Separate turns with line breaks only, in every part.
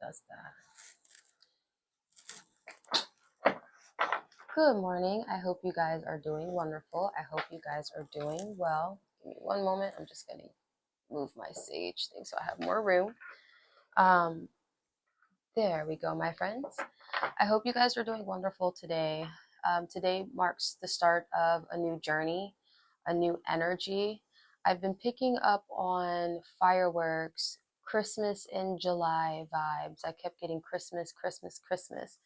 does that. Good morning. I hope you guys are doing wonderful. I hope you guys are doing well. Give me one moment. I'm just going to move my sage thing so I have more room. There we go, my friends. I hope you guys are doing wonderful today. Today marks the start of a new journey, a new energy. I've been picking up on fireworks, Christmas in July vibes. I kept getting Christmas, Christmas, Christmas,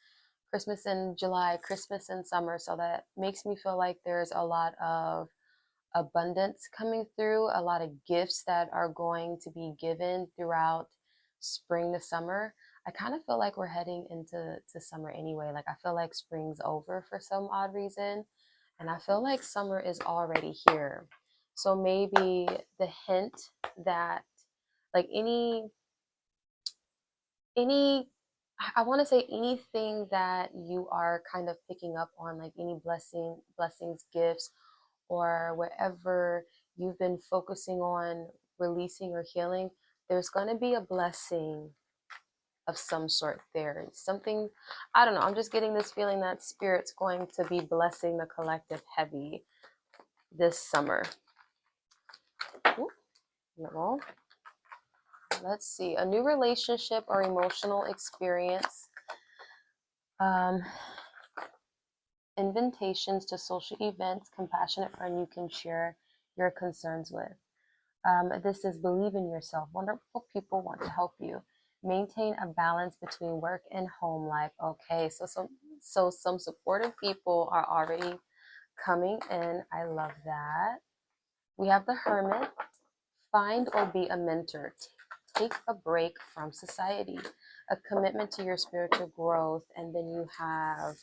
Christmas in July, Christmas in summer. So that makes me feel like there's a lot of abundance coming through, a lot of gifts that are going to be given throughout spring to summer. I kind of feel like we're heading into summer anyway. Like I feel like spring's over for some odd reason, and I feel like summer is already here. So maybe the hint that like any I want to say anything that you are kind of picking up on, like any blessings, gifts, or whatever you've been focusing on releasing or healing, there's going to be a blessing of some sort there. Something, I don't know, I'm just getting this feeling that Spirit's going to be blessing the collective heavy this summer. Ooh, no. Let's see, a new relationship or emotional experience. Invitations to social events, compassionate friend you can share your concerns with. This is believe in yourself. Wonderful people want to help you. Maintain a balance between work and home life. Okay, so some supportive people are already coming in. I love that. We have the Hermit. Find or be a mentor. Take a break from society. A commitment to your spiritual growth. And then you have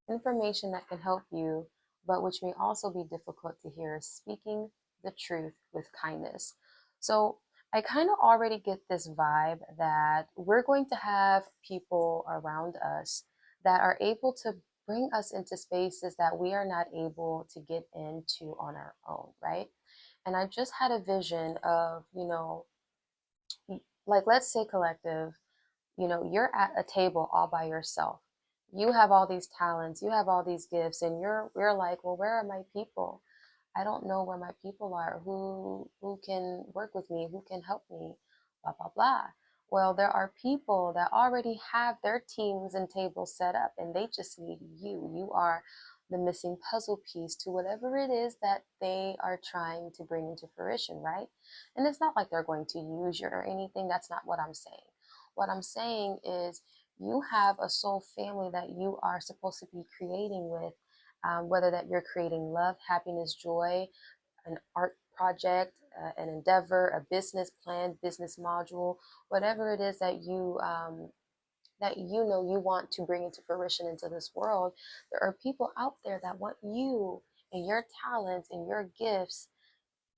information that can help you, but which may also be difficult to hear. Speaking the truth with kindness. So I kind of already get this vibe that we're going to have people around us that are able to bring us into spaces that we are not able to get into on our own, right? And I just had a vision of, like, let's say collective, you're at a table all by yourself. You have all these talents, you have all these gifts, and we're like, well, where are my people? I don't know where my people are, who can work with me, who can help me, blah blah blah. Well, there are people that already have their teams and tables set up, and they just need you. You are the missing puzzle piece to whatever it is that they are trying to bring into fruition, right? And it's not like they're going to use you or anything. That's not what I'm saying. What I'm saying is you have a soul family that you are supposed to be creating with, whether that you're creating love, happiness, joy, an art project, an endeavor, a business plan, business module, whatever it is that you want to bring into fruition into this world. There are people out there that want you and your talents and your gifts,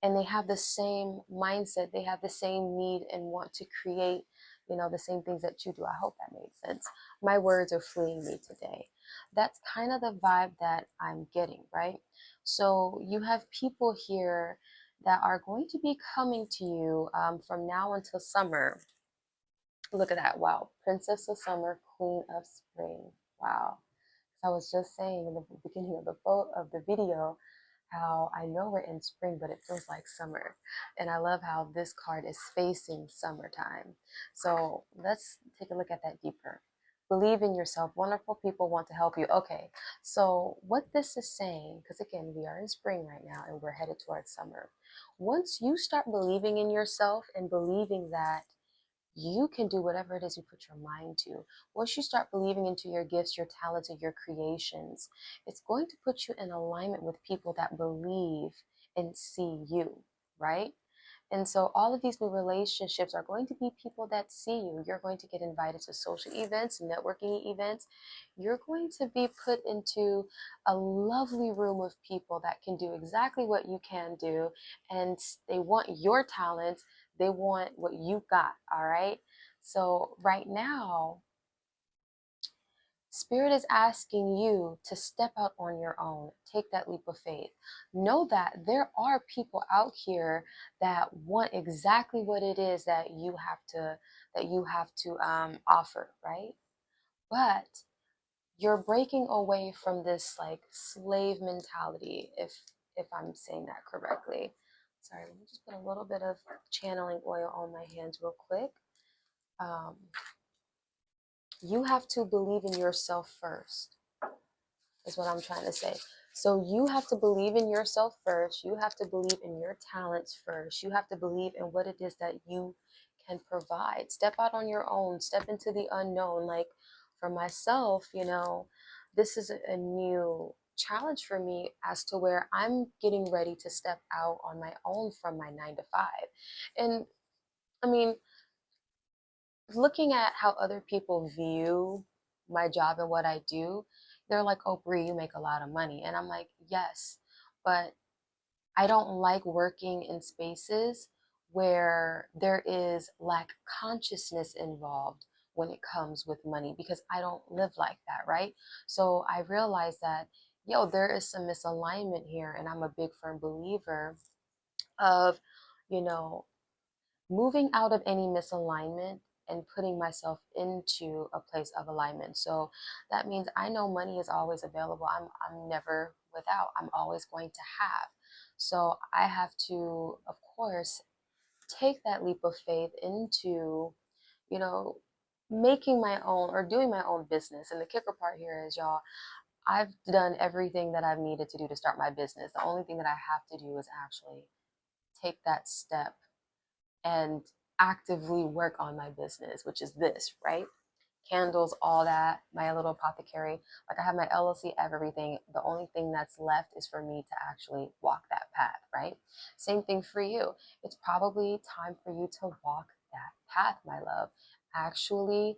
and they have the same mindset, they have the same need and want to create, the same things that you do. I hope that made sense. My words are fleeing me today. That's kind of the vibe that I'm getting, right? So you have people here that are going to be coming to you from now until summer. Look at that. Wow. Princess of Summer, Queen of Spring. Wow. I was just saying in the beginning of the video how I know we're in spring, but it feels like summer. And I love how this card is facing summertime. So let's take a look at that deeper. Believe in yourself. Wonderful people want to help you. Okay, so what this is saying, because again, we are in spring right now and we're headed towards summer. Once you start believing in yourself and believing that you can do whatever it is you put your mind to. Once you start believing into your gifts, your talents, and your creations, it's going to put you in alignment with people that believe and see you, right? And so all of these new relationships are going to be people that see you. You're going to get invited to social events, networking events. You're going to be put into a lovely room of people that can do exactly what you can do. And they want your talents. They want what you got, all right? So right now, Spirit is asking you to step out on your own. Take that leap of faith. Know that there are people out here that want exactly what it is that you have to offer, right? But you're breaking away from this like slave mentality, if I'm saying that correctly. Sorry, let me just put a little bit of channeling oil on my hands real quick. Um, you have to believe in yourself first, is what I'm trying to say. So you have to believe in yourself first. You have to believe in your talents first. You have to believe in what it is that you can provide. Step out on your own. Step into the unknown. Like for myself, this is a new challenge for me as to where I'm getting ready to step out on my own from my 9 to 5. And I mean, looking at how other people view my job and what I do, they're like, "Oh, Bree, you make a lot of money." And I'm like, "Yes, but I don't like working in spaces where there is lack consciousness involved when it comes with money, because I don't live like that, right?" So I realized that, there is some misalignment here, and I'm a big firm believer of, you know, moving out of any misalignment and putting myself into a place of alignment. So that means I know money is always available. I'm never without. I'm always going to have. So I have to, of course, take that leap of faith into, you know, making my own or doing my own business. And the kicker part here is, y'all, I've done everything that I've needed to do to start my business. The only thing that I have to do is actually take that step and actively work on my business, which is this, right? Candles, all that, my little apothecary. Like I have my LLC, everything. The only thing that's left is for me to actually walk that path, right? Same thing for you. It's probably time for you to walk that path, my love. Actually,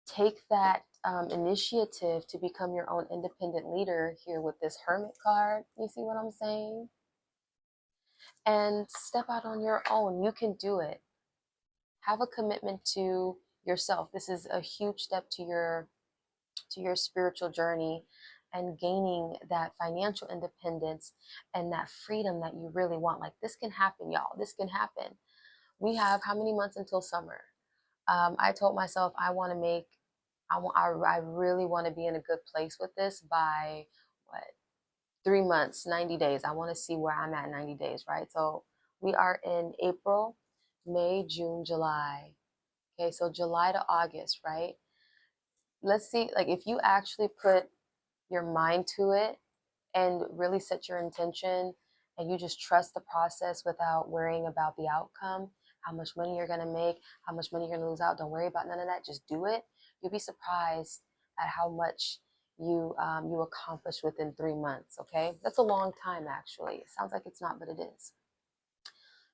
take that initiative to become your own independent leader here with this hermit card. You see what I'm saying? And step out on your own. You can do it. Have a commitment to yourself. This is a huge step to your spiritual journey and gaining that financial independence and that freedom that you really want. Like this can happen, y'all. This can happen. We have how many months until summer? I told myself I really want to be in a good place with this by what, 3 months, 90 days. I want to see where I'm at 90 days, right? So we are in April, May, June, July. Okay, so July to August, right? Let's see, like if you actually put your mind to it and really set your intention and you just trust the process without worrying about the outcome, how much money you're gonna make, how much money you're gonna lose out. Don't worry about none of that. Just do it. You'll be surprised at how much you accomplish within 3 months. Okay, that's a long time actually. It sounds like it's not, but it is.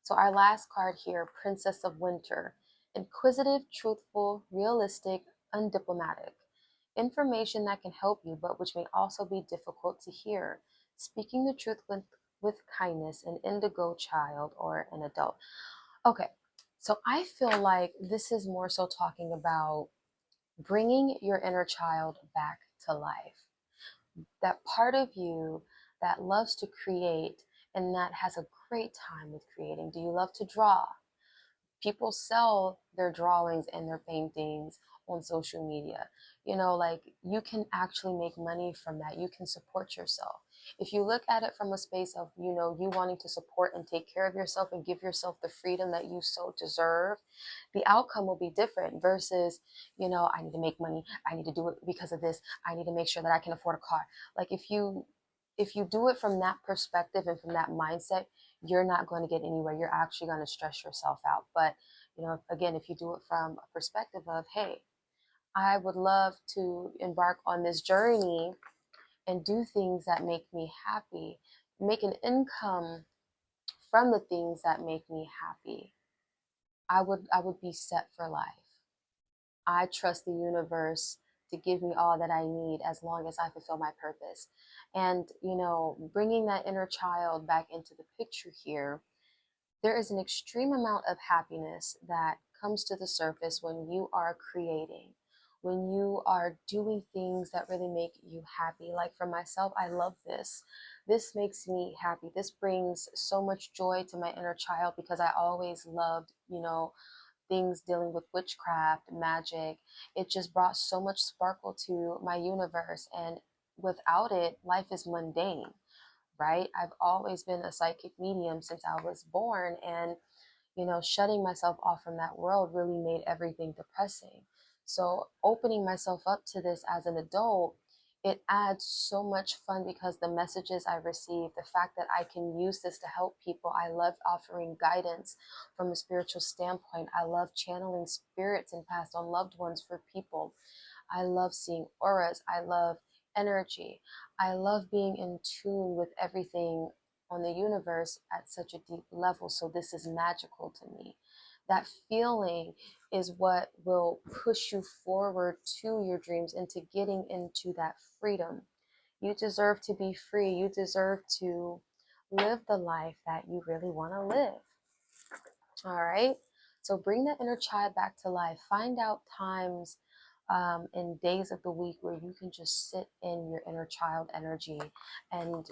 So our last card here, Princess of Winter. Inquisitive, truthful, realistic, undiplomatic. Information that can help you, but which may also be difficult to hear. Speaking the truth with kindness, an indigo child or an adult. Okay, so I feel like this is more so talking about bringing your inner child back to life. That part of you that loves to create and that has a great time with creating. Do you love to draw? People sell their drawings and their paintings on social media. Like you can actually make money from that. You can support yourself. If you look at it from a space of, you wanting to support and take care of yourself and give yourself the freedom that you so deserve, the outcome will be different versus, I need to make money. I need to do it because of this. I need to make sure that I can afford a car. Like if you do it from that perspective and from that mindset, you're not going to get anywhere. You're actually going to stress yourself out. But, again, if you do it from a perspective of, hey, I would love to embark on this journey and do things that make me happy, make an income from the things that make me happy, I would be set for life. I trust the universe to give me all that I need as long as I fulfill my purpose. And, bringing that inner child back into the picture here, there is an extreme amount of happiness that comes to the surface when you are creating, when you are doing things that really make you happy. Like for myself, I love this. This makes me happy. This brings so much joy to my inner child because I always loved, things dealing with witchcraft, magic. It just brought so much sparkle to my universe. And without it, life is mundane, right? I've always been a psychic medium since I was born. And shutting myself off from that world really made everything depressing. So opening myself up to this as an adult, it adds so much fun because the messages I receive, the fact that I can use this to help people. I love offering guidance from a spiritual standpoint. I love channeling spirits and passed on loved ones for people. I love seeing auras. I love energy. I love being in tune with everything on the universe at such a deep level. So this is magical to me. That feeling is what will push you forward to your dreams and to getting into that freedom. You deserve to be free. You deserve to live the life that you really want to live. All right. So bring that inner child back to life. Find out times and days of the week where you can just sit in your inner child energy and,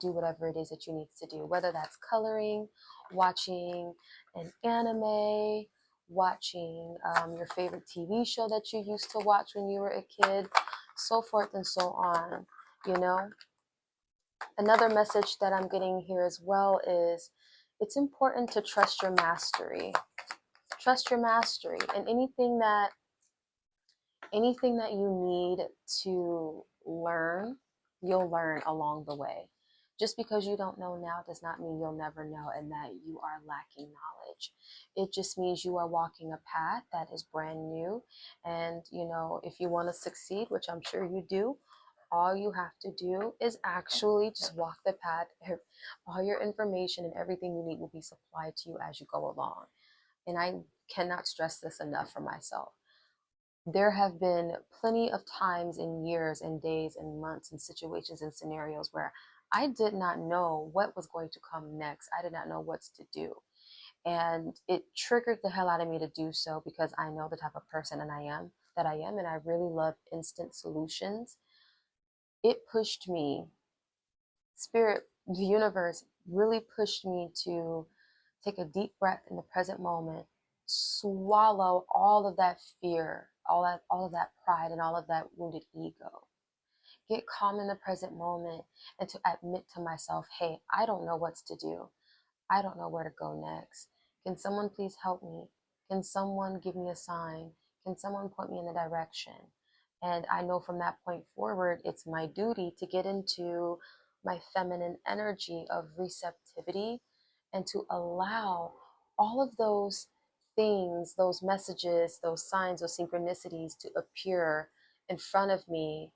do whatever it is that you need to do, whether that's coloring, watching an anime, watching your favorite TV show that you used to watch when you were a kid, so forth and so on, you know. Another message that I'm getting here as well is it's important to trust your mastery. Trust your mastery, and anything that you need to learn, you'll learn along the way. Just because you don't know now does not mean you'll never know and that you are lacking knowledge. It just means you are walking a path that is brand new. And, if you want to succeed, which I'm sure you do, all you have to do is actually just walk the path. All your information and everything you need will be supplied to you as you go along. And I cannot stress this enough for myself. There have been plenty of times and years and days and months and situations and scenarios where I did not know what was going to come next. I did not know what to do. And it triggered the hell out of me to do so because I know the type of person and I am, and I really love instant solutions. It pushed me, spirit, the universe really pushed me to take a deep breath in the present moment, swallow all of that fear, all of that pride, and all of that wounded ego. Get calm in the present moment and to admit to myself, hey, I don't know what to do. I don't know where to go next. Can someone please help me? Can someone give me a sign? Can someone point me in the direction? And I know from that point forward, it's my duty to get into my feminine energy of receptivity and to allow all of those things, those messages, those signs, those synchronicities to appear in front of me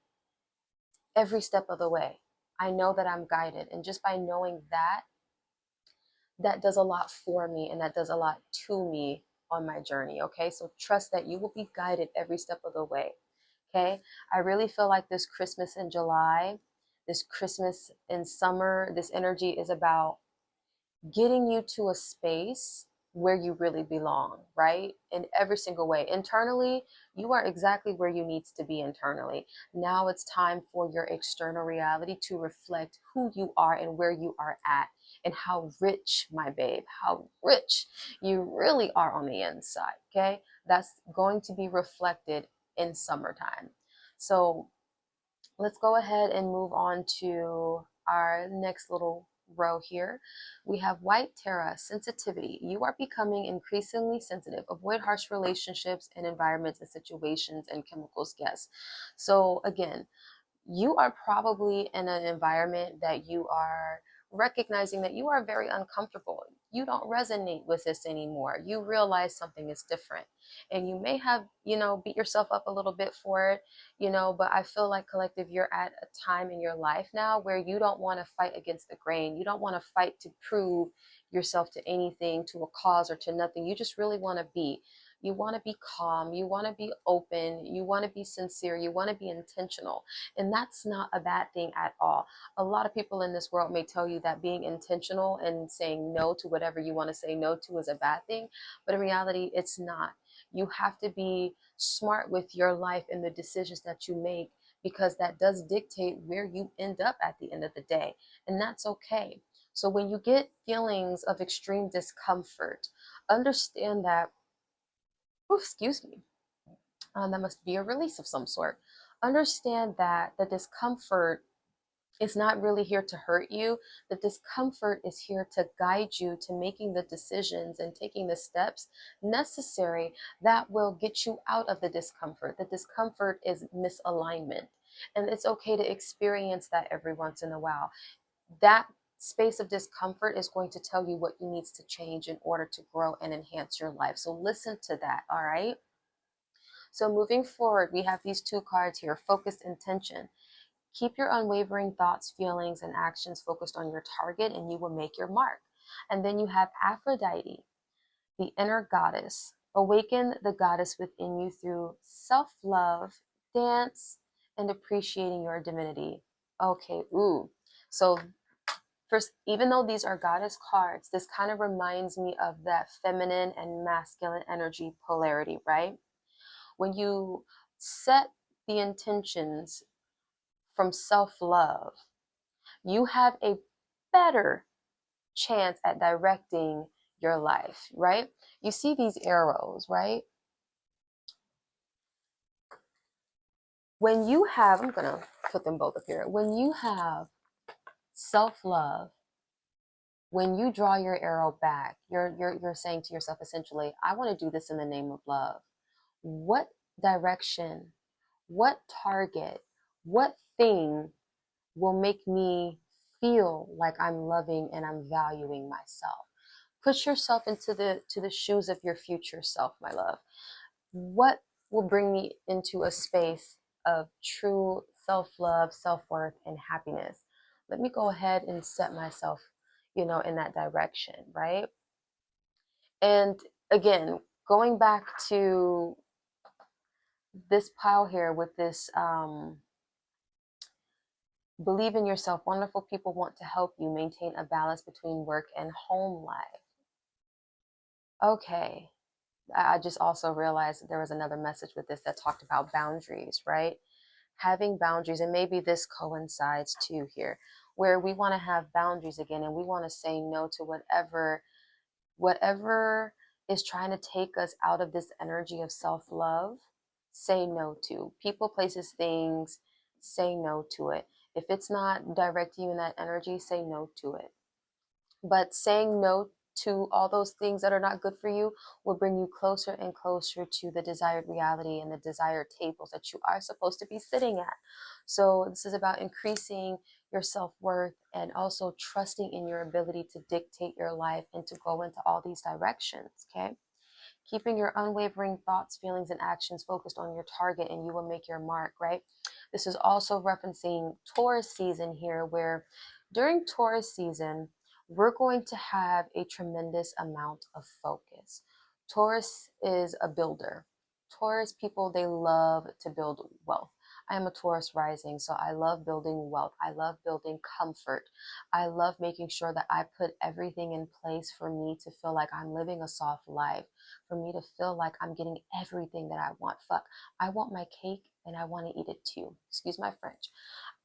every step of the way. I know that I'm guided. And just by knowing that, that does a lot for me and that does a lot to me on my journey. Okay. So trust that you will be guided every step of the way. Okay. I really feel like this Christmas in July, this Christmas in summer, this energy is about getting you to a space where you really belong, right? In every single way. Internally, you are exactly where you need to be internally. Now it's time for your external reality to reflect who you are and where you are at and how rich, my babe, how rich you really are on the inside, okay? That's going to be reflected in summertime. So let's go ahead and move on to our next little row here. We have White Terra, sensitivity. You are becoming increasingly sensitive. Avoid harsh relationships and environments and situations and chemicals, yes. So again, you are probably in an environment that you are recognizing that you are very uncomfortable. You don't resonate with this anymore. You realize something is different. And you may have, beat yourself up a little bit for it, but I feel like collective, you're at a time in your life now where you don't want to fight against the grain. You don't want to fight to prove yourself to anything, to a cause or to nothing. You just really want to be. You want to be calm. You want to be open. You want to be sincere. You want to be intentional. And that's not a bad thing at all. A lot of people in this world may tell you that being intentional and saying no to whatever you want to say no to is a bad thing. But in reality, it's not. You have to be smart with your life and the decisions that you make, because that does dictate where you end up at the end of the day. And that's okay. So when you get feelings of extreme discomfort, understand that, oh, excuse me, that must be a release of some sort. Understand that the discomfort is not really here to hurt you. The discomfort is here to guide you to making the decisions and taking the steps necessary that will get you out of the discomfort. The discomfort is misalignment. And it's okay to experience that every once in a while. That space of discomfort is going to tell you what you needs to change in order to grow and enhance your life. So listen to that, all right? So moving forward, we have these two cards here, focused intention. Keep your unwavering thoughts, feelings, and actions focused on your target, and you will make your mark. And then you have Aphrodite, the inner goddess. Awaken the goddess within you through self-love, dance, and appreciating your divinity. Okay, ooh. So first, even though these are goddess cards, this kind of reminds me of that feminine and masculine energy polarity, right? When you set the intentions from self-love, you have a better chance at directing your life, right? You see these arrows, right? When you have, I'm gonna put them both up here. When you have self-love, when you draw your arrow back, you're saying to yourself essentially, I want to do this in the name of love. What direction, what target, what thing will make me feel like I'm loving and I'm valuing myself? Put yourself into the shoes of your future self, my love. What will bring me into a space of true self-love, self-worth, and happiness? Let me go ahead and set myself, in that direction, right? And again, going back to this pile here with this believe in yourself. Wonderful people want to help you maintain a balance between work and home life. Okay. I just also realized that there was another message with this that talked about boundaries, right? Having boundaries, and maybe this coincides too here, where we want to have boundaries again, and we want to say no to whatever is trying to take us out of this energy of self-love. Say no to people, places, things. Say no to it. If it's not directing you in that energy, say no to it. But saying no to all those things that are not good for you will bring you closer and closer to the desired reality and the desired tables that you are supposed to be sitting at. So this is about increasing your self-worth and also trusting in your ability to dictate your life and to go into all these directions, okay? Keeping your unwavering thoughts, feelings, and actions focused on your target, and you will make your mark, right? This is also referencing Taurus season here, where during Taurus season, we're going to have a tremendous amount of focus. Taurus is a builder. Taurus people, they love to build wealth. I am a Taurus rising, so I love building wealth. I love building comfort. I love making sure that I put everything in place for me to feel like I'm living a soft life, for me to feel like I'm getting everything that I want. Fuck, I want my cake and I want to eat it too. Excuse my French.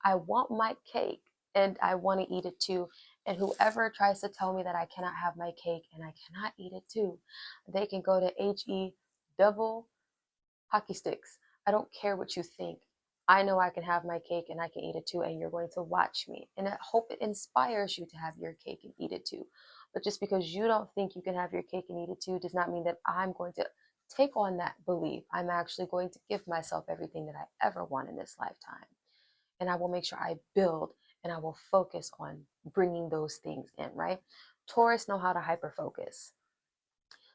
I want my cake and I want to eat it too. And whoever tries to tell me that I cannot have my cake and I cannot eat it too, they can go to HE double hockey sticks. I don't care what you think. I know I can have my cake and I can eat it too, and you're going to watch me. And I hope it inspires you to have your cake and eat it too. But just because you don't think you can have your cake and eat it too does not mean that I'm going to take on that belief. I'm actually going to give myself everything that I ever want in this lifetime. And I will make sure I build and I will focus on bringing those things in, right? Taurus know how to hyper focus.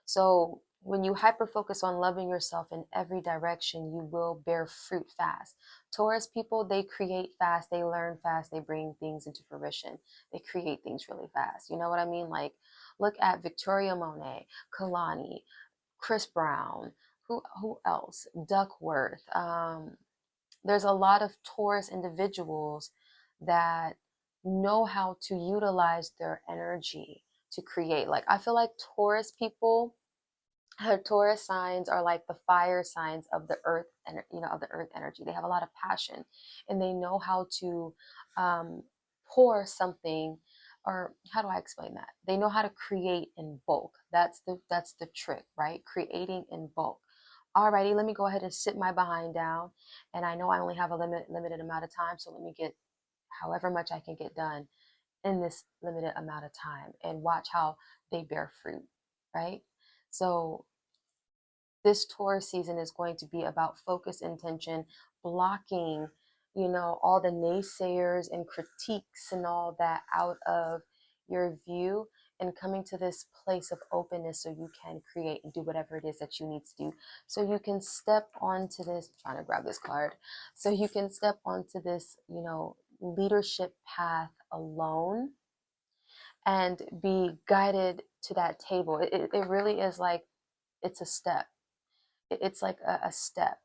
So when you hyper focus on loving yourself in every direction, you will bear fruit fast. Taurus people, they create fast, they learn fast, they bring things into fruition. They create things really fast. You know what I mean? Like, look at Victoria Monet, Kalani, Chris Brown, who else? Duckworth. There's a lot of Taurus individuals that know how to utilize their energy to create. Like, I feel like Taurus people Taurus signs are like the fire signs of the earth, and of the earth energy. They have a lot of passion, and they know how to um, pour something, or how do I explain that? They know how to create in bulk. That's the trick, right? Creating in bulk. Alrighty, let me go ahead and sit my behind down, and I know I only have a limited amount of time, so let me get however much I can get done in this limited amount of time, and watch how they bear fruit, right? So this Taurus season is going to be about focus, intention, blocking, all the naysayers and critiques and all that out of your view, and coming to this place of openness so you can create and do whatever it is that you need to do. So you can step onto this, I'm trying to grab this card, so you can step onto this, leadership path alone and be guided to that table. It really is like it's a step. It's like a step.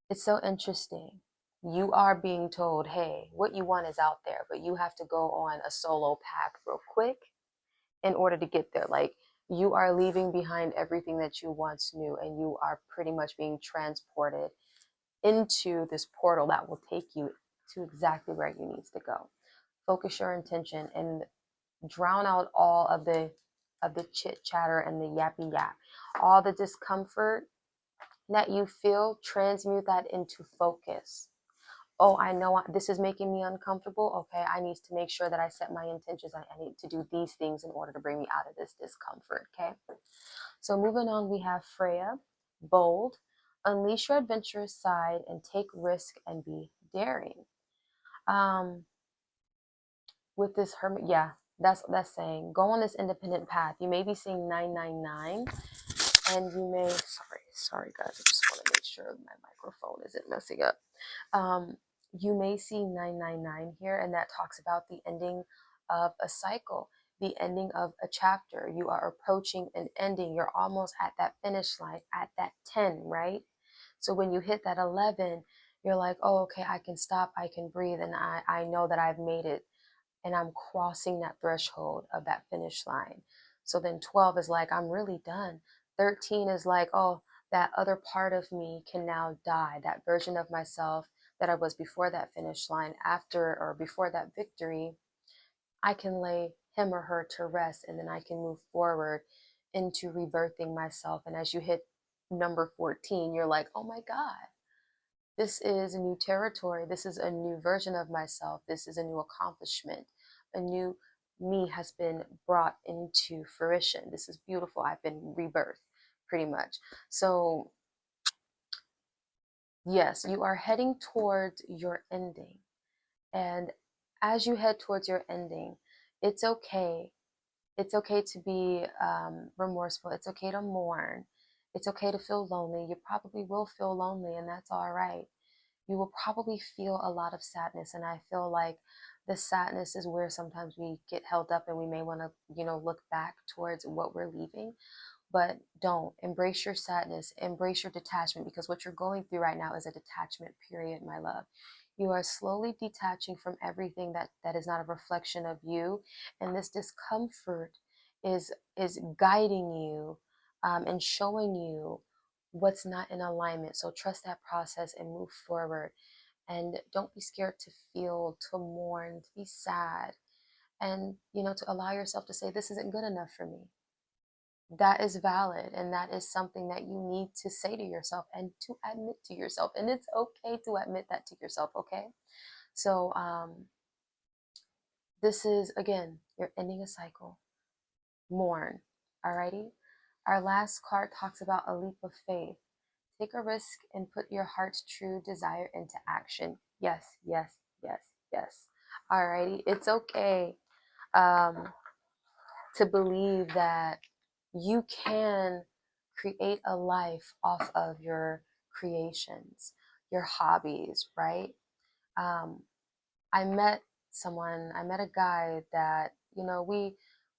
It's so interesting. You are being told, hey, what you want is out there, but you have to go on a solo path real quick in order to get there. Like, you are leaving behind everything that you once knew, and you are pretty much being transported into this portal that will take you to exactly where you need to go. Focus your intention and drown out all of the chit chatter and the yappy yap, all the discomfort that you feel. Transmute that into focus. Oh, I know this is making me uncomfortable. Okay, I need to make sure that I set my intentions. I need to do these things in order to bring me out of this discomfort. Okay, so moving on, we have Freya, bold, unleash your adventurous side and take risk and be daring. Um, with this hermit, yeah, that's saying go on this independent path. You may be seeing 999, and you may, sorry guys, I just want to make sure my microphone isn't messing up. You may see 999 here, and that talks about the ending of a cycle, the ending of a chapter. You are approaching an ending. You're almost at that finish line, at that 10, right? So when you hit that 11, you're like, oh, okay, I can stop, I can breathe, and I know that I've made it, and I'm crossing that threshold of that finish line. So then 12 is like, I'm really done. 13 is like, oh, that other part of me can now die. That version of myself that I was before that finish line, after or before that victory, I can lay him or her to rest, and then I can move forward into rebirthing myself. And as you hit number 14, you're like, oh my God, this is a new territory. This is a new version of myself. This is a new accomplishment. A new me has been brought into fruition. This is beautiful. I've been rebirthed, pretty much. So, yes, you are heading towards your ending. And as you head towards your ending, it's okay. It's okay to be remorseful. It's okay to mourn. It's okay to feel lonely. You probably will feel lonely, and that's all right. You will probably feel a lot of sadness. And I feel like the sadness is where sometimes we get held up, and we may want to, look back towards what we're leaving. But don't. Embrace your sadness, embrace your detachment, because what you're going through right now is a detachment period, my love. You are slowly detaching from everything that is not a reflection of you, and this discomfort is guiding you, and showing you what's not in alignment. So trust that process and move forward, and don't be scared to feel, to mourn, to be sad, and to allow yourself to say, this isn't good enough for me. That is valid, and that is something that you need to say to yourself and to admit to yourself, and it's okay to admit that to yourself. Okay, so this is, again, you're ending a cycle. Mourn. Alrighty, our last card talks about a leap of faith. Take a risk and put your heart's true desire into action. Yes, yes, yes, yes. Alrighty, it's okay um, to believe that you can create a life off of your creations, your hobbies, right? Um, I met a guy that,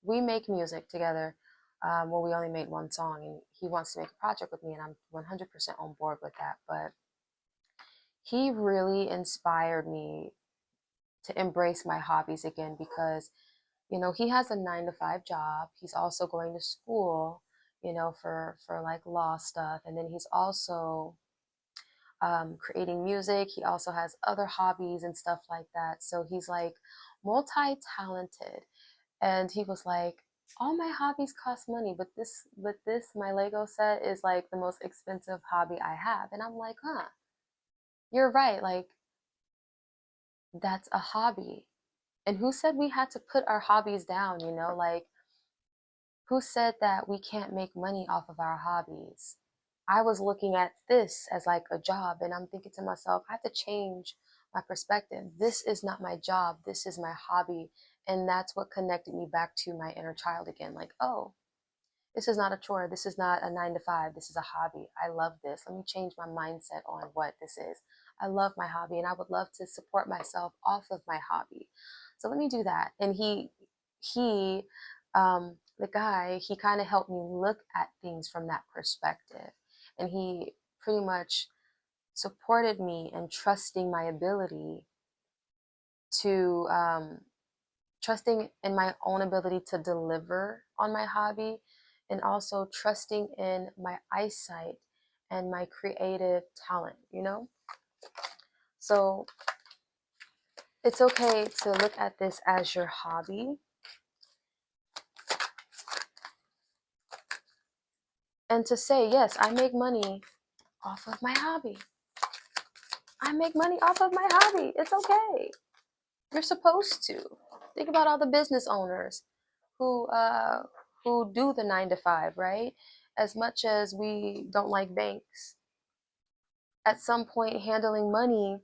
we make music together. Well, we only made one song, and he wants to make a project with me, and I'm 100% on board with that. But he really inspired me to embrace my hobbies again, because he has a 9 to 5 job. He's also going to school. you know, for like law stuff. And then he's also creating music. He also has other hobbies and stuff like that. So he's like multi-talented. And he was like, all my hobbies cost money, but this my Lego set is like the most expensive hobby I have. And I'm like, huh, you're right. Like, that's a hobby. And who said we had to put our hobbies down, you know? Like, who said that we can't make money off of our hobbies? I was looking at this as like a job, and I'm thinking to myself, I have to change my perspective. This is not my job, this is my hobby. And that's what connected me back to my inner child again. Like, oh, this is not a chore. This is not a 9 to 5. This is a hobby. I love this. Let me change my mindset on what this is. I love my hobby and I would love to support myself off of my hobby. So let me do that. And the guy, he kind of helped me look at things from that perspective. And he pretty much supported me in trusting my ability to, trusting in my own ability to deliver on my hobby, and also trusting in my eyesight and my creative talent, you know? So it's okay to look at this as your hobby and to say, yes, I make money off of my hobby. I make money off of my hobby. It's okay. You're supposed to. Think about all the business owners who do the 9 to 5, right? As much as we don't like banks, at some point handling money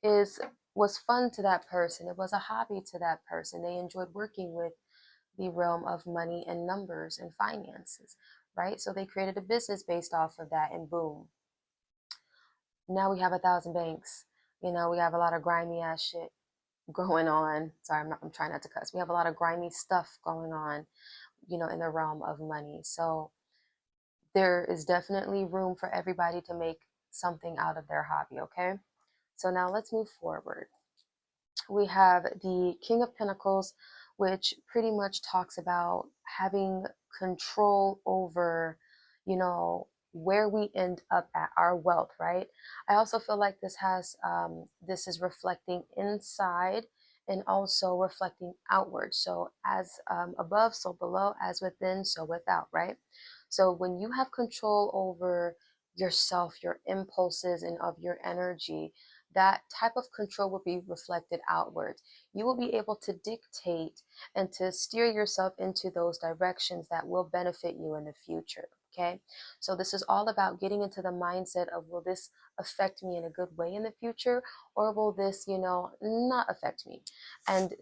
is was fun to that person. It was a hobby to that person. They enjoyed working with the realm of money and numbers and finances, right? So they created a business based off of that, and boom, now we have 1,000 banks. You know, we have a lot of grimy ass shit going on. Sorry, I'm trying not to cuss. We have a lot of grimy stuff going on, you know, in the realm of money. So there is definitely room for everybody to make something out of their hobby, okay? So now let's move forward. We have the King of Pentacles, which pretty much talks about having control over, you know, where we end up at, our wealth, right? I also feel like this is reflecting inside and also reflecting outward. So as above, so below, as within, so without, right? So when you have control over yourself, your impulses, and of your energy, that type of control will be reflected outwards. You will be able to dictate and to steer yourself into those directions that will benefit you in the future. Okay. So this is all about getting into the mindset of, will this affect me in a good way in the future, or will this, you know, not affect me? And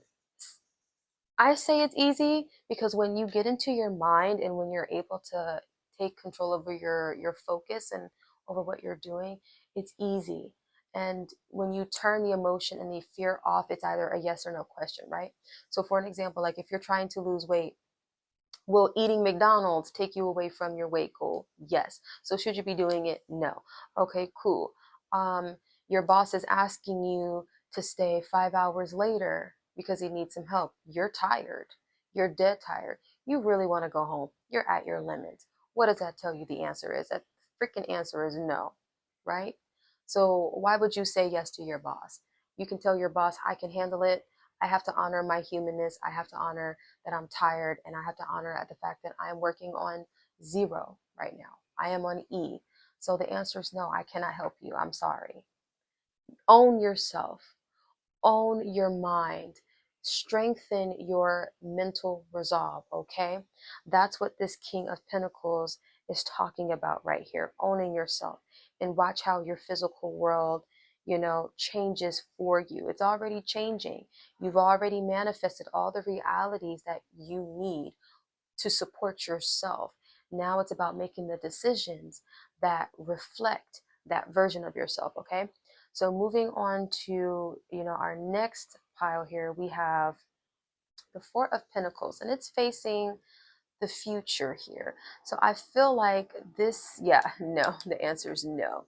I say it's easy because when you get into your mind and when you're able to take control over your focus and over what you're doing, it's easy. And when you turn the emotion and the fear off, it's either a yes or no question, right? So for an example, like if you're trying to lose weight, will eating McDonald's take you away from your weight goal? Yes. So should you be doing it? No. Okay, cool. Your boss is asking you to stay 5 hours later because he needs some help. You're tired. You're dead tired. You really want to go home. You're at your limits. What does that tell you the answer is? That freaking answer is no, right? So why would you say yes to your boss? You can tell your boss, I can handle it. I have to honor my humanness. I have to honor that I'm tired, and I have to honor at the fact that I am working on 0 right now. I am on E. So the answer is no, I cannot help you. I'm sorry. Own yourself, own your mind, strengthen your mental resolve, okay? That's what this King of Pentacles is talking about right here, owning yourself. And watch how your physical world, you know, changes for you. It's already changing. You've already manifested all the realities that you need to support yourself. Now it's about making the decisions that reflect that version of yourself, okay? So moving on to, you know, our next pile here, we have the Four of Pentacles, and it's facing the future here. So I feel like this, yeah, no, the answer is no.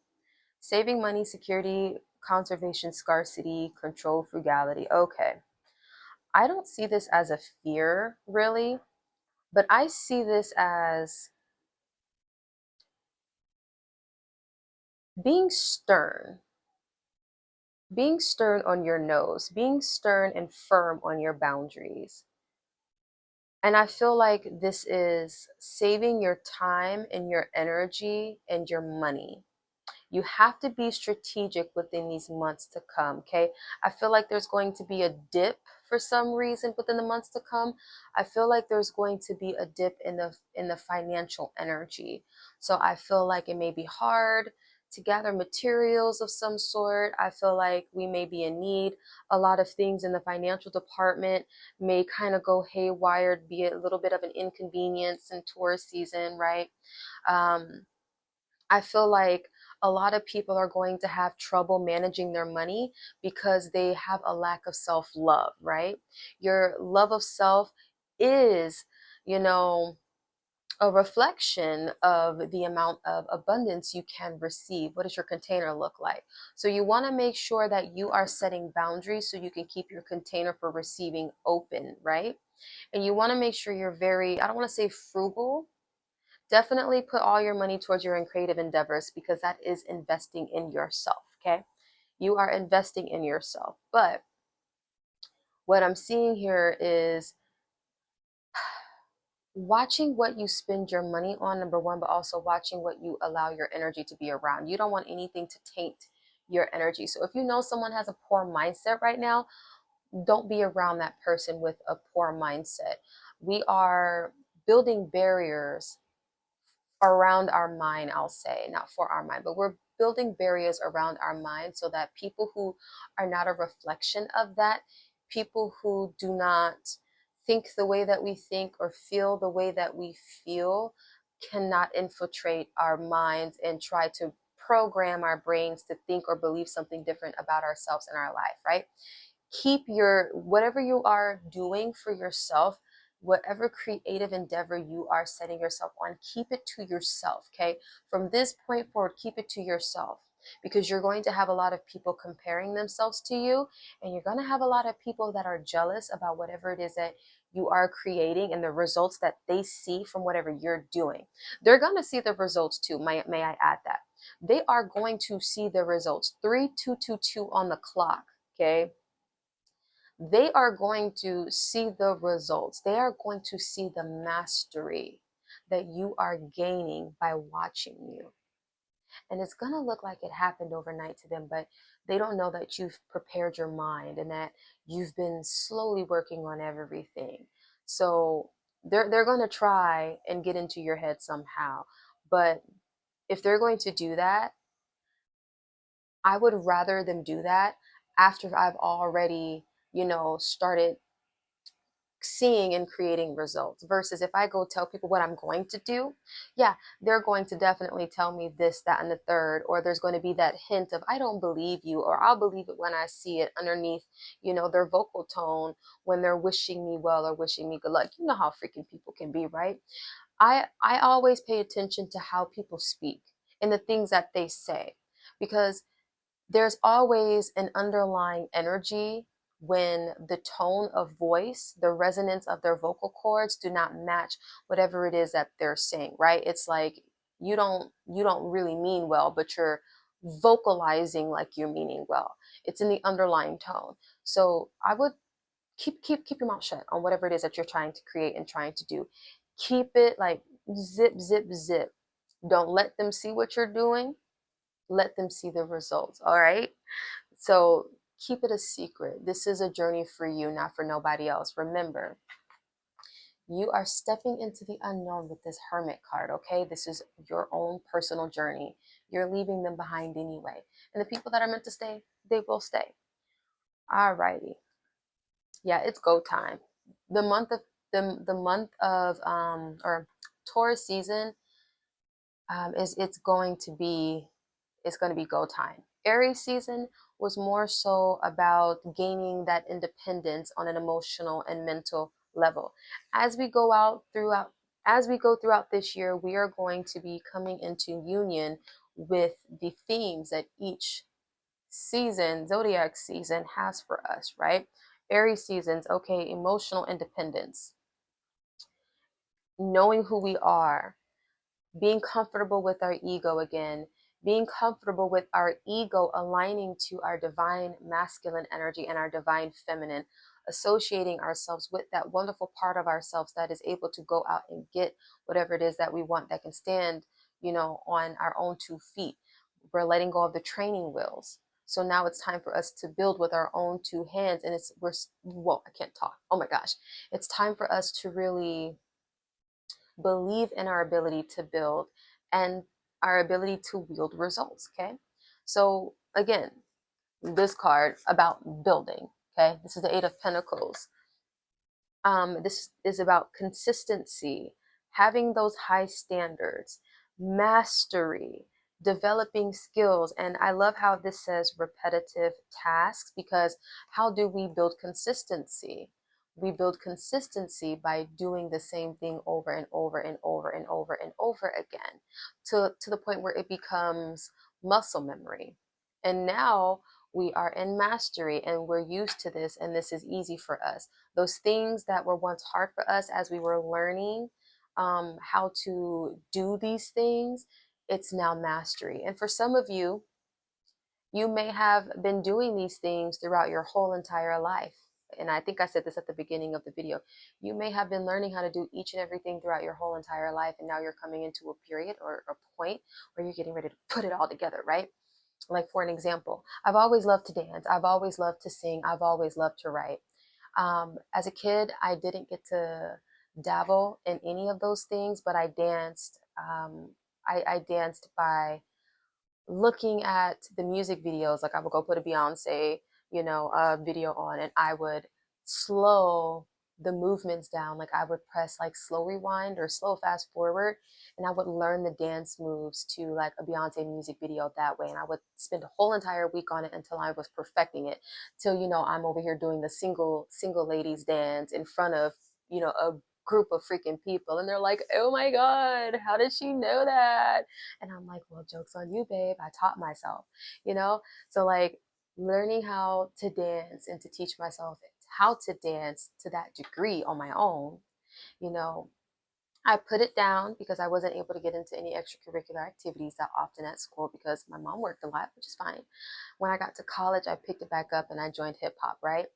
Saving money, security, conservation, scarcity, control, frugality. Okay. I don't see this as a fear, really, but I see this as being stern, being stern on your nose, being stern and firm on your boundaries. And I feel like this is saving your time and your energy and your money. You have to be strategic within these months to come, okay? I feel like there's going to be a dip for some reason within the months to come. I feel like there's going to be a dip in the financial energy. So I feel like it may be hard to gather materials of some sort. I feel like we may be in need. A lot of things in the financial department may kind of go haywire, be a little bit of an inconvenience in tourist season, right? Um, I feel like a lot of people are going to have trouble managing their money because they have a lack of self love, right? Your love of self is, you know, a reflection of the amount of abundance you can receive. What does your container look like? So you want to make sure that you are setting boundaries so you can keep your container for receiving open, right? And you want to make sure you're very, I don't want to say frugal. Definitely put all your money towards your creative endeavors because that is investing in yourself, okay? You are investing in yourself. But what I'm seeing here is watching what you spend your money on, number one, but also watching what you allow your energy to be around. You don't want anything to taint your energy. So if you know someone has a poor mindset right now, don't be around that person with a poor mindset. We are building barriers around our mind, I'll say, not for our mind, but we're building barriers around our mind so that people who are not a reflection of that, people who do not think the way that we think or feel the way that we feel, cannot infiltrate our minds and try to program our brains to think or believe something different about ourselves and our life, right? Keep your whatever you are doing for yourself, whatever creative endeavor you are setting yourself on, keep it to yourself, okay? From this point forward, keep it to yourself, because you're going to have a lot of people comparing themselves to you, and you're going to have a lot of people that are jealous about whatever it is that you are creating and the results that they see from whatever you're doing. They're going to see the results too. May I add that they are going to see the results. 3222 on the clock, okay? They are going to see the results. They are going to see the mastery that you are gaining by watching you. And it's going to look like it happened overnight to them, but they don't know that you've prepared your mind and that you've been slowly working on everything. So they're going to try and get into your head somehow. But if they're going to do that, I would rather them do that after I've already, started seeing and creating results, versus if I go tell people what I'm going to do, yeah, they're going to definitely tell me this, that, and the third, or there's going to be that hint of I don't believe you, or I'll believe it when I see it underneath, their vocal tone when they're wishing me well or wishing me good luck. You know how freaking people can be, right? I always pay attention to how people speak and the things that they say, because there's always an underlying energy when the tone of voice, the resonance of their vocal cords do not match whatever it is that they're saying, right? It's like you don't really mean well, but you're vocalizing like you're meaning well. It's in the underlying tone. So I would keep your mouth shut on whatever it is that you're trying to create and trying to do. Keep it like zip, zip, zip. Don't let them see what you're doing. Let them see the results. All right. So keep it a secret. This is a journey for you, not for nobody else. Remember, you are stepping into the unknown with this Hermit card, okay? This is your own personal journey. You're leaving them behind anyway. And the people that are meant to stay, they will stay. All righty. Yeah, it's go time. The month of the month of or Taurus season is it's going to be go time. Aries season was more so about gaining that independence on an emotional and mental level. As we go out throughout as we go throughout this year, we are going to be coming into union with the themes that each season, zodiac season, has for us, right? Aries seasons, okay, emotional independence, knowing who we are, being comfortable with our ego again, being comfortable with our ego aligning to our divine masculine energy and our divine feminine, associating ourselves with that wonderful part of ourselves that is able to go out and get whatever it is that we want, that can stand, on our own 2 feet. We're letting go of the training wheels. So now it's time for us to build with our own 2 hands. And whoa, I can't talk. Oh my gosh. It's time for us to really believe in our ability to build and our ability to wield results. Okay. So again, this card about building. Okay. This is the Eight of Pentacles. This is about consistency, having those high standards, mastery, developing skills. And I love how this says repetitive tasks, because how do we build consistency? We build consistency by doing the same thing over and over and over and over and over again, to the point where it becomes muscle memory. And now we are in mastery and we're used to this, and this is easy for us. Those things that were once hard for us as we were learning how to do these things, it's now mastery. And for some of you, you may have been doing these things throughout your whole entire life. And I think I said this at the beginning of the video. You may have been learning how to do each and everything throughout your whole entire life. And now you're coming into a period or a point where you're getting ready to put it all together, right? Like, for an example, I've always loved to dance. I've always loved to sing. I've always loved to write. As a kid, I didn't get to dabble in any of those things, but I danced. I danced by looking at the music videos. Like, I would go put a Beyonce, video on, and I would slow the movements down. Like, I would press like slow rewind or slow fast forward, and I would learn the dance moves to like a Beyonce music video that way. And I would spend a whole entire week on it until I was perfecting it. Till, I'm over here doing the single ladies dance in front of, a group of freaking people, and they're like, oh my god, how did she know that? And I'm like, well, joke's on you, babe. I taught myself, you know? So, like, learning how to dance and to teach myself how to dance to that degree on my own, you know, I put it down because I wasn't able to get into any extracurricular activities that often at school because my mom worked a lot, which is fine. When I got to college, I picked it back up and I joined hip hop, right?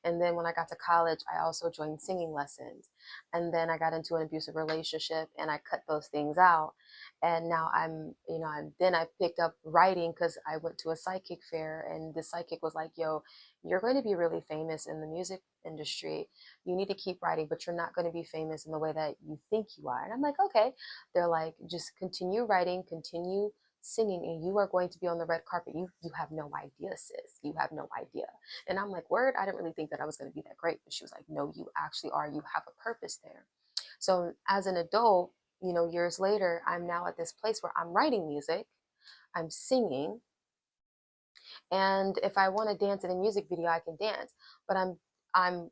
And then when I got to college, I also joined singing lessons. And then I got into an abusive relationship and I cut those things out. And now then I picked up writing because I went to a psychic fair, and the psychic was like, yo, you're going to be really famous in the music industry. You need to keep writing, but you're not going to be famous in the way that you think you are. And I'm like, okay. They're like, just continue writing, continue singing, and you are going to be on the red carpet. You have no idea, sis. You have no idea. And I'm like, word, I didn't really think that I was going to be that great. But she was like, no, you actually are. You have a purpose there. So as an adult, years later, I'm now at this place where I'm writing music, I'm singing, and if I want to dance in a music video, I can dance. But I'm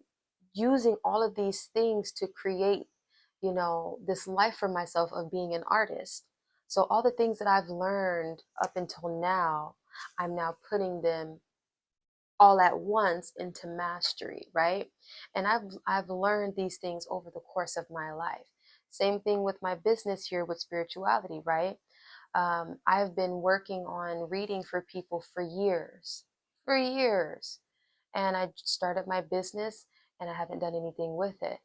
using all of these things to create, this life for myself of being an artist. So all the things that I've learned up until now, I'm now putting them all at once into mastery, right? And I've learned these things over the course of my life. Same thing with my business here with spirituality, right? I've been working on reading for people for years. And I started my business and I haven't done anything with it.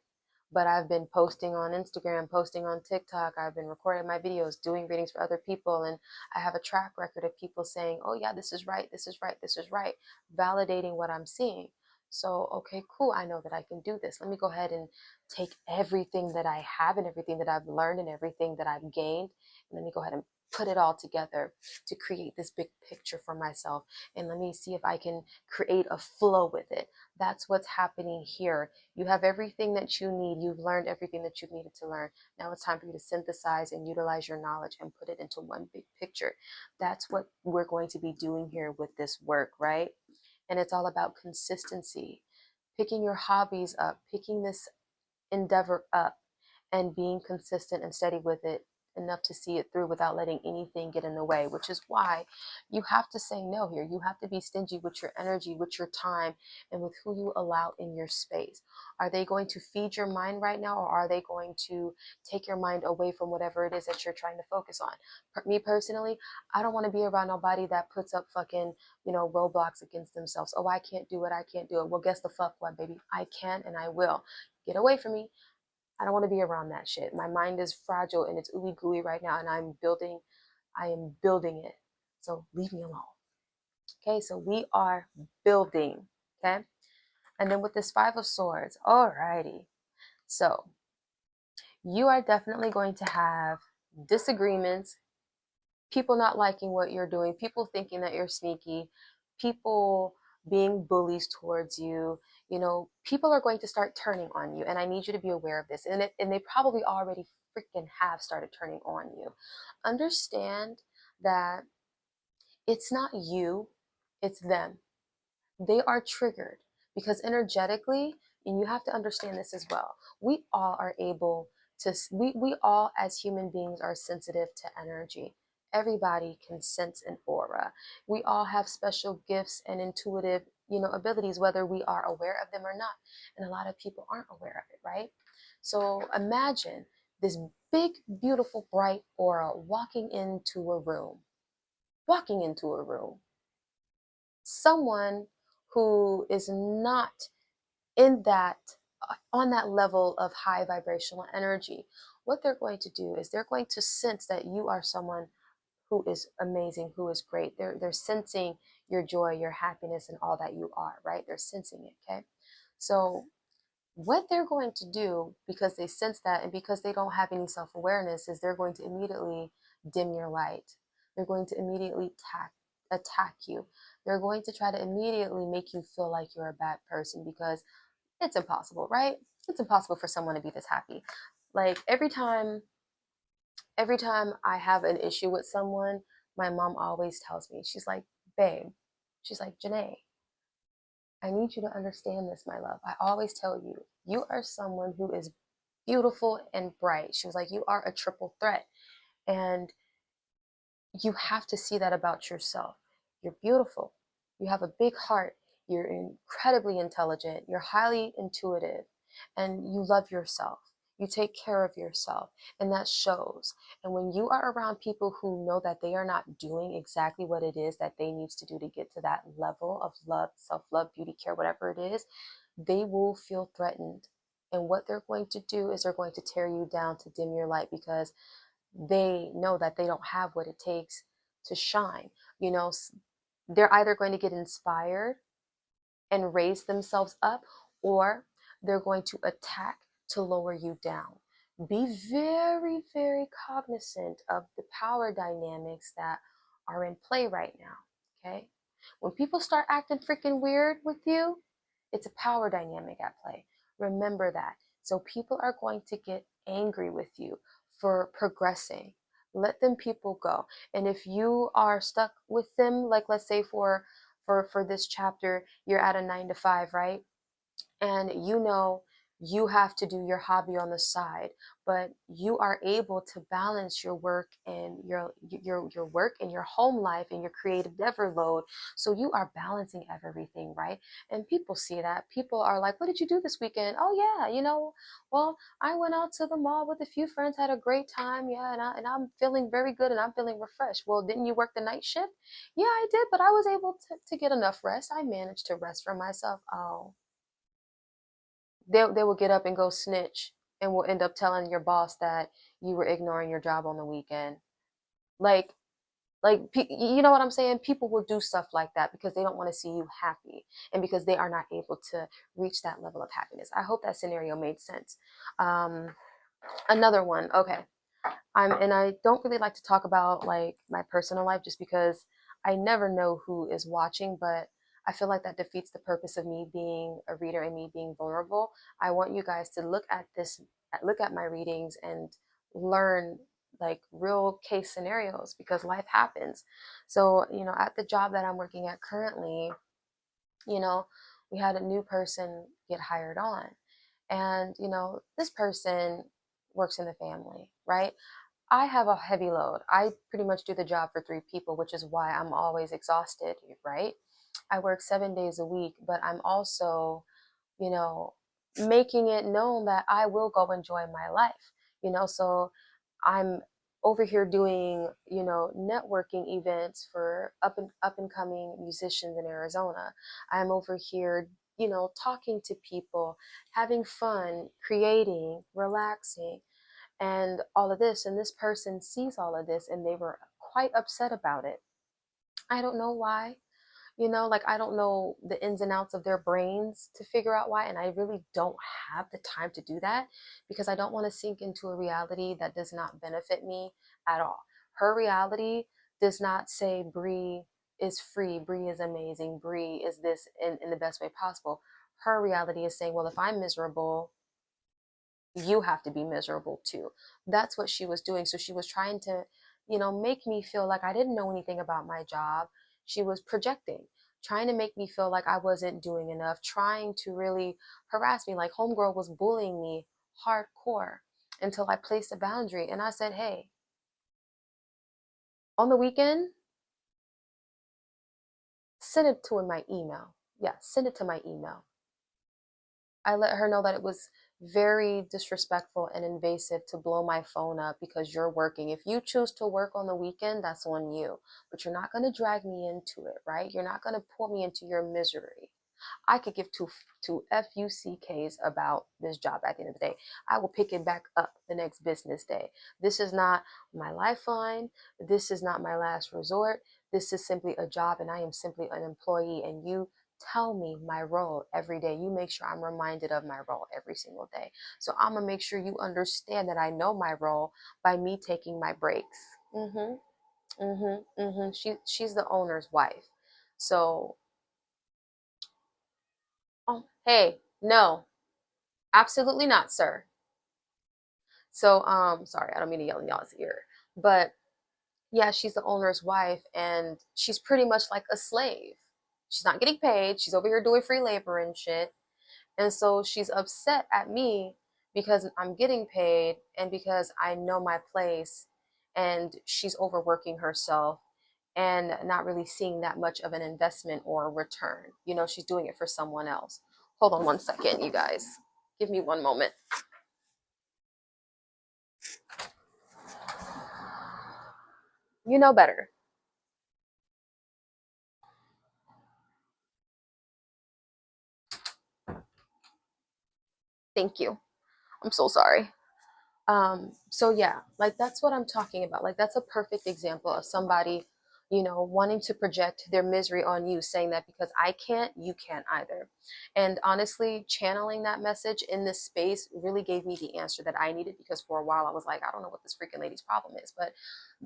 But I've been posting on Instagram, posting on TikTok. I've been recording my videos, doing readings for other people. And I have a track record of people saying, oh, yeah, this is right, this is right, this is right, validating what I'm seeing. So, okay, cool. I know that I can do this. Let me go ahead and take everything that I have and everything that I've learned and everything that I've gained. And let me go ahead and put it all together to create this big picture for myself. And let me see if I can create a flow with it. That's what's happening here. You have everything that you need. You've learned everything that you've needed to learn. Now it's time for you to synthesize and utilize your knowledge and put it into one big picture. That's what we're going to be doing here with this work, right? And it's all about consistency, picking your hobbies up, picking this endeavor up, and being consistent and steady with it enough to see it through without letting anything get in the way, which is why you have to say no here. You have to be stingy with your energy, with your time, and with who you allow in your space. Are they going to feed your mind right now, or are they going to take your mind away from whatever it is that you're trying to focus on? Me personally, I don't want to be around nobody that puts up fucking, roadblocks against themselves. Oh, I can't do it. I can't do it. Well, guess the fuck what, baby? I can and I will. Get away from me. I don't want to be around that shit. My mind is fragile and it's ooey gooey right now, and I am building it. So leave me alone. Okay, so we are building. Okay. And then with this Five of Swords, alrighty. So you are definitely going to have disagreements, people not liking what you're doing, people thinking that you're sneaky, people being bullies towards you. People are going to start turning on you, and I need you to be aware of this. And they probably already freaking have started turning on you. Understand that it's not you, it's them. They are triggered because energetically, and you have to understand this as well, we all are able to, we all as human beings are sensitive to energy. Everybody can sense an aura. We all have special gifts and intuitive, abilities, whether we are aware of them or not. And a lot of people aren't aware of it, right? So imagine this big, beautiful, bright aura walking into a room. Someone who is not in that on that level of high vibrational energy, what they're going to do is they're going to sense that you are someone who is amazing, who is great. They're sensing your joy, your happiness, and all that you are, right? They're sensing it. Okay. So what they're going to do, because they sense that and because they don't have any self-awareness, is they're going to immediately dim your light. They're going to immediately attack you. They're going to try to immediately make you feel like you're a bad person, because it's impossible, right? It's impossible for someone to be this happy. Like every time I have an issue with someone, my mom always tells me, she's like, babe, she's like, Janae, I need you to understand this, my love. I always tell you, you are someone who is beautiful and bright. She was like, you are a triple threat. And you have to see that about yourself. You're beautiful. You have a big heart. You're incredibly intelligent. You're highly intuitive. And you love yourself. You take care of yourself. And that shows. And when you are around people who know that they are not doing exactly what it is that they need to do to get to that level of love, self-love, beauty care, whatever it is, they will feel threatened. And what they're going to do is they're going to tear you down to dim your light, because they know that they don't have what it takes to shine. They're either going to get inspired and raise themselves up, or they're going to attack to lower you down. Be very, very cognizant of the power dynamics that are in play right now. Okay. When people start acting freaking weird with you, it's a power dynamic at play. Remember that. So people are going to get angry with you for progressing. Let them people go. And if you are stuck with them, like let's say for this chapter, you're at a 9 to 5, right? And you have to do your hobby on the side, but you are able to balance your work and your work and your home life and your creative endeavor load. So you are balancing everything, right? And people see that. People are like, what did you do this weekend? Oh yeah, well, I went out to the mall with a few friends, had a great time. Yeah, and I'm feeling very good and I'm feeling refreshed. Well, didn't you work the night shift? Yeah, I did, but I was able to get enough rest. I managed to rest for myself. Oh, they will get up and go snitch, and will end up telling your boss that you were ignoring your job on the weekend. Like, you know what I'm saying? People will do stuff like that because they don't want to see you happy, and because they are not able to reach that level of happiness. I hope that scenario made sense. Another one. Okay. And I don't really like to talk about like my personal life, just because I never know who is watching, but I feel like that defeats the purpose of me being a reader and me being vulnerable. I want you guys to look at my readings and learn like real case scenarios, because life happens. So, at the job that I'm working at currently, you know, we had a new person get hired on. And, this person works in the family, right? I have a heavy load. I pretty much do the job for three people, which is why I'm always exhausted, right? I work 7 days a week, but I'm also, you know, making it known that I will go enjoy my life, so I'm over here doing, networking events for up and coming musicians in Arizona. I'm over here, talking to people, having fun, creating, relaxing, and all of this. And this person sees all of this and they were quite upset about it. I don't know why. Like I don't know the ins and outs of their brains to figure out why. And I really don't have the time to do that because I don't want to sink into a reality that does not benefit me at all. Her reality does not say Bree is free, Bree is amazing, Bree is this in the best way possible. Her reality is saying, well, if I'm miserable, you have to be miserable too. That's what she was doing. So she was trying to, make me feel like I didn't know anything about my job. She was projecting, trying to make me feel like I wasn't doing enough, trying to really harass me. Like homegirl was bullying me hardcore until I placed a boundary and I said, hey, on the weekend, send it to my email. Yeah, send it to my email. I let her know that it was very disrespectful and invasive to blow my phone up because you're working. If you choose to work on the weekend, that's on you. But you're not going to drag me into it, right? You're not going to pull me into your misery. I could give two FUCKs about this job at the end of the day. I will pick it back up the next business day. This is not my lifeline. This is not my last resort. This is simply a job and I am simply an employee, and you tell me my role every day. You make sure I'm reminded of my role every single day. So I'm gonna make sure you understand that I know my role by me taking my breaks. She's the owner's wife. So, oh, hey, no, absolutely not, sir. So, sorry, I don't mean to yell in y'all's ear, but yeah, she's the owner's wife, and she's pretty much like a slave. She's not getting paid. She's over here doing free labor and shit. And so she's upset at me because I'm getting paid and because I know my place, and she's overworking herself and not really seeing that much of an investment or return. She's doing it for someone else. Hold on one second, you guys. Give me one moment. You know better. Thank you. I'm so sorry. So yeah, like that's what I'm talking about. Like that's a perfect example of somebody, wanting to project their misery on you, saying that because I can't, you can't either. And honestly, channeling that message in this space really gave me the answer that I needed, because for a while I was like, I don't know what this freaking lady's problem is. But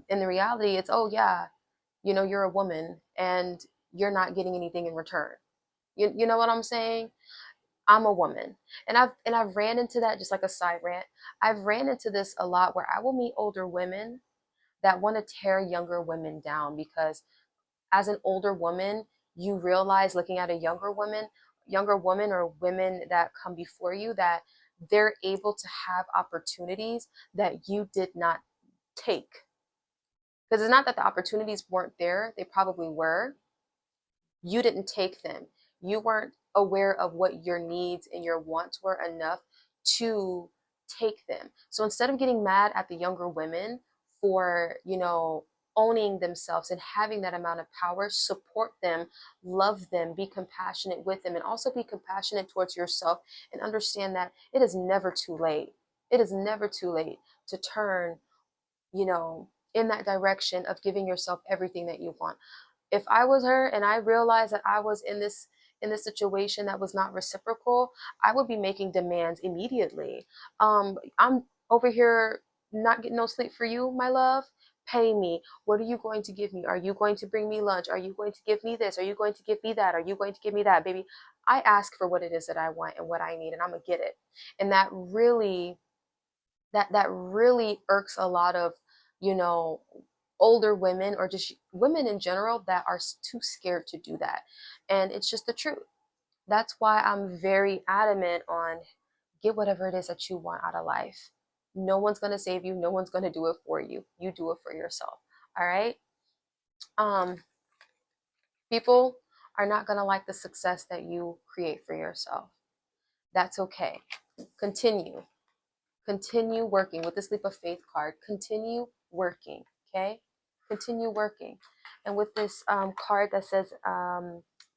in the reality, it's, oh yeah, you're a woman and you're not getting anything in return. You know what I'm saying? I'm a woman. And I've ran into that, just like a side rant. I've ran into this a lot where I will meet older women that want to tear younger women down because as an older woman, you realize looking at a younger woman or women that come before you, that they're able to have opportunities that you did not take. Because it's not that the opportunities weren't there, they probably were, you didn't take them. You weren't aware of what your needs and your wants were enough to take them. So instead of getting mad at the younger women for, owning themselves and having that amount of power, support them, love them, be compassionate with them, and also be compassionate towards yourself, and understand that it is never too late. It is never too late to turn, in that direction of giving yourself everything that you want. If I was her and I realized that I was in this situation that was not reciprocal, I would be making demands immediately. I'm over here not getting no sleep for you, my love. Pay me. What are you going to give me? Are you going to bring me lunch? Are you going to give me this? Are you going to give me that? Are you going to give me that? Baby, I ask for what it is that I want and what I need, and I'm gonna get it. And that really irks a lot of, you know older women, or just women in general, that are too scared to do that. And it's just the truth. That's why I'm very adamant on, get whatever it is that you want out of life. No one's going to save you. No one's going to do it for you. You do it for yourself. All right. People are not going to like the success that you create for yourself. That's okay. Continue working with this leap of faith card. Continue working. Okay. Continue working. And with this card that says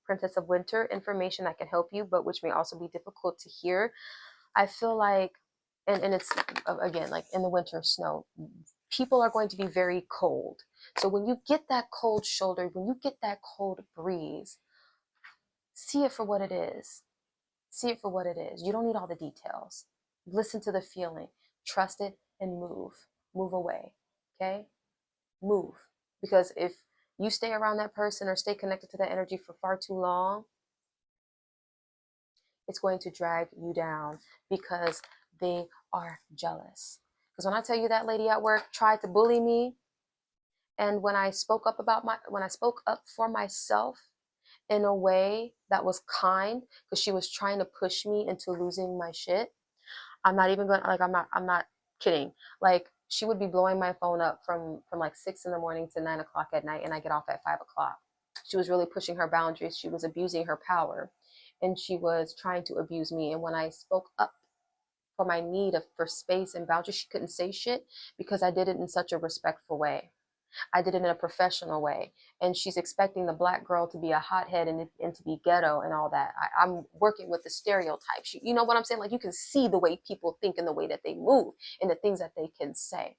Princess of Winter, information that can help you, but which may also be difficult to hear. I feel like, and it's again, like in the winter snow, people are going to be very cold. So when you get that cold shoulder, when you get that cold breeze, see it for what it is. See it for what it is. You don't need all the details. Listen to the feeling, trust it, and move. Move away. Okay? Move. Because if you stay around that person or stay connected to that energy for far too long, it's going to drag you down because they are jealous. Because when I tell you that lady at work tried to bully me, and when I spoke up for myself in a way that was kind, because she was trying to push me into losing my shit. I'm not even going, like, I'm not kidding. Like, she would be blowing my phone up from like 6 in the morning to 9 o'clock at night, and I get off at 5 o'clock. She was really pushing her boundaries. She was abusing her power, and she was trying to abuse me. And when I spoke up for my need for space and boundaries, she couldn't say shit because I did it in such a respectful way. I did it in a professional way. And she's expecting the black girl to be a hothead and to be ghetto and all that. I'm working with the stereotypes. You know what I'm saying? Like, you can see the way people think and the way that they move and the things that they can say.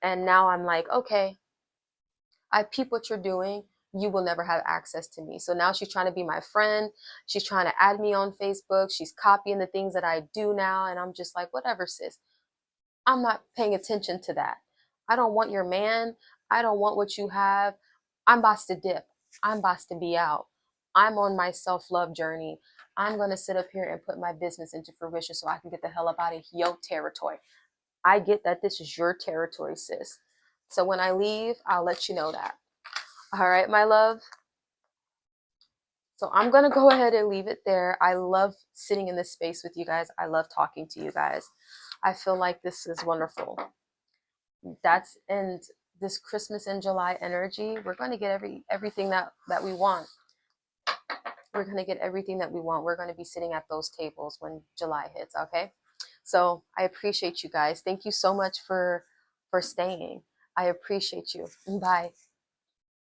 And now I'm like, okay, I peep what you're doing. You will never have access to me. So now she's trying to be my friend. She's trying to add me on Facebook. She's copying the things that I do now. And I'm just like, whatever, sis. I'm not paying attention to that. I don't want your man. I don't want what you have. I'm about to dip. I'm about to be out. I'm on my self-love journey. I'm going to sit up here and put my business into fruition so I can get the hell up out of your territory. I get that this is your territory, sis. So when I leave, I'll let you know that. All right, my love. So I'm going to go ahead and leave it there. I love sitting in this space with you guys. I love talking to you guys. I feel like this is wonderful. And this Christmas in July energy, we're going to get everything that we want. We're going to get everything that we want. We're going to be sitting at those tables when July hits. Okay. So I appreciate you guys. Thank you so much for staying. I appreciate you. Bye.